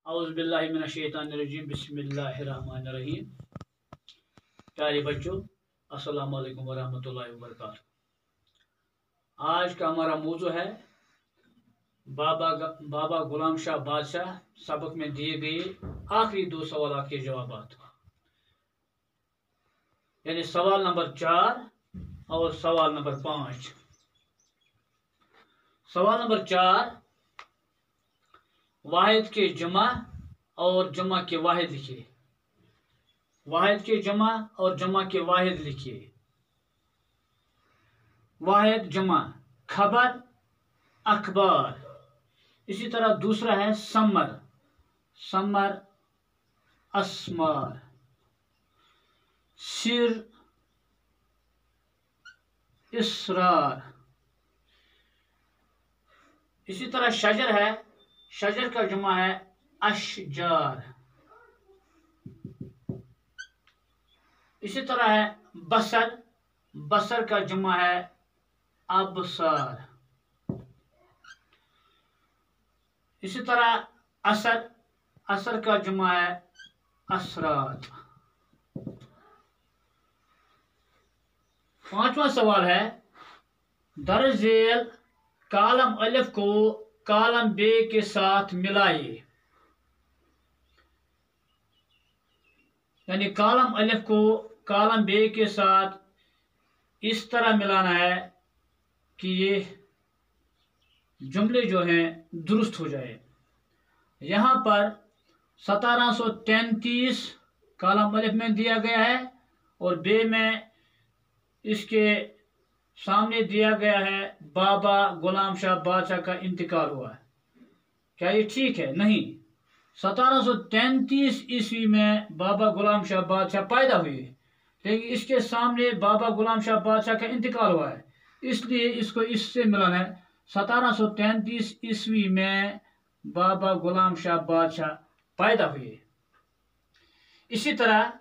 औज़ु बिल्लाहि मिनश शैतानिर रजीम बिस्मिल्लाहिर रहमानिर रहीम। प्यारे बच्चों, अस्सलाम वालेकुम वरहमतुल्लाहि वबरकातुहू। आज का हमारा मौजू है बाबा गुलाम शाह बादशाह। सबक में दिए गए आखिरी दो सवाल के जवाब, यानी सवाल नंबर 4 और सवाल नंबर 5। सवाल नंबर 4, वाहिद के जमा और जमा के वाहिद लिखिए। वाहिद के जमा और जमा के वाहिद लिखिए। वाहिद जमा खबर, अखबार। इसी तरह दूसरा है समर, समर असमार, सिर इसरार। इसी तरह शजर है, शजर का जमा है अशजार। इसी तरह है बसर, बसर का जमा है अबसार। इसी तरह असर, असर का जमा है असरात। 5वां सवाल है, दर्ज झेल कालम अलिफ को कालम बे के साथ मिलाइए। यानी कालम अलिफ को कालम बे के साथ इस तरह मिलाना है कि ये जुमले जो हैं दुरुस्त हो जाए। यहाँ पर 1733 कालम अलिफ में दिया गया है और बे में इसके सामने दिया गया है बाबा गुलाम शाह बादशाह का इंतकाल हुआ है। क्या ये ठीक है? नहीं। 1733 ईस्वी में बाबा गुलाम शाह बादशाह पैदा हुए, लेकिन इसके सामने बाबा गुलाम शाह बादशाह का इंतकाल हुआ है, इसलिए इसको इससे मिलाना है। 1733 ईस्वी में बाबा गुलाम शाह बादशाह पैदा हुए। इसी तरह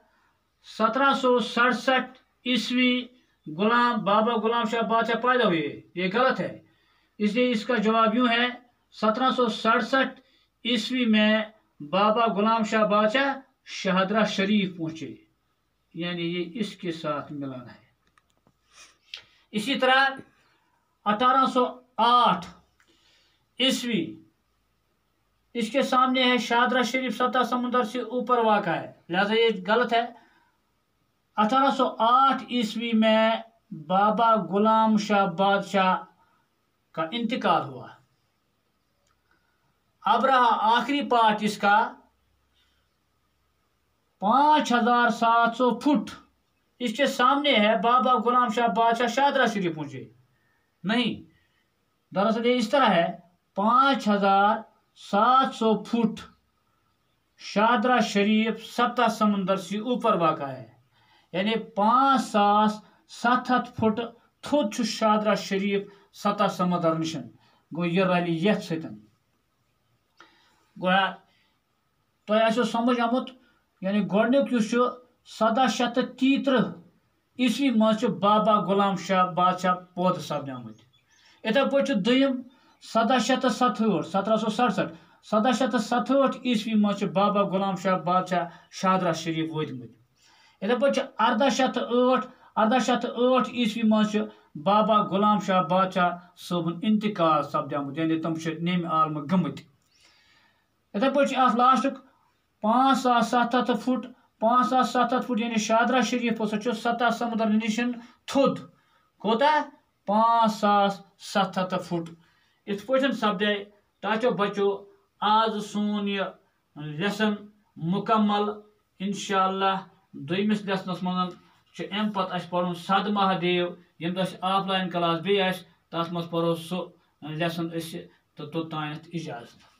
1767 ईस्वी बाबा गुलाम शाह बादशाह पैदा हुए, ये गलत है, इसलिए इसका जवाब यूं है 1767 ईस्वी में बाबा गुलाम शाह बादशाह शहादरा शरीफ पहुंचे, यानी ये इसके साथ मिलाना है। इसी तरह 1808 ईस्वी, इसके सामने है शहादरा शरीफ 7 समुंदर से ऊपर वाक़ा है, लिहाजा ये गलत है। 1808 ईस्वी में बाबा गुलाम शाह बादशाह का इंतकाल हुआ। अब रहा आखिरी पार्ट इसका, 5700 फुट, इसके सामने है बाबा गुलाम शाह बादशाह शहादरा शरीफ पहुंचे। नहीं, दरअसल ये इस तरह है, 5700 फुट शहादरा शरीफ 7 समुंदर से ऊपर वाक़ा है, यानी 5,700 फुट थोद शहादरा शरीफ 7 समुंदर निशन गो ये रली ये सतन गोया तो ऐसे समझ आमुत। यानी गोडनुक 1733 ईस्वी मज बाबा गुलाम शाह बादशाह पौध सपदामुत। इथे पे दुम 1767 1767 1767 ईस्वी मज बाबा गुलाम शाह बादशाह शहादरा शरीफ वोतमुत। इथे पे 1808 ईस्वी मज बाबा गुलाम शाह बादशाह सोबन इंतकाल सपदामुत, यानी तम नेम आलम गमत। इथे पे लास्टुक 5700 फुट, 5700 फुट यानी शहादरा शरीफ 7 समुद्र निशन थोद कोता 5700 फुट। इत पे सपदे ताचो बच्चो आज सोन यह लेसन मुकम्मल। इंशाअल्लाह दोमिस लेसनस मन अम पत पढ़ुन सद महादेव, यम ऑफलाइन क्लास बे तथ मज पढ़ो सो लेसन तो तोतान इजाजत।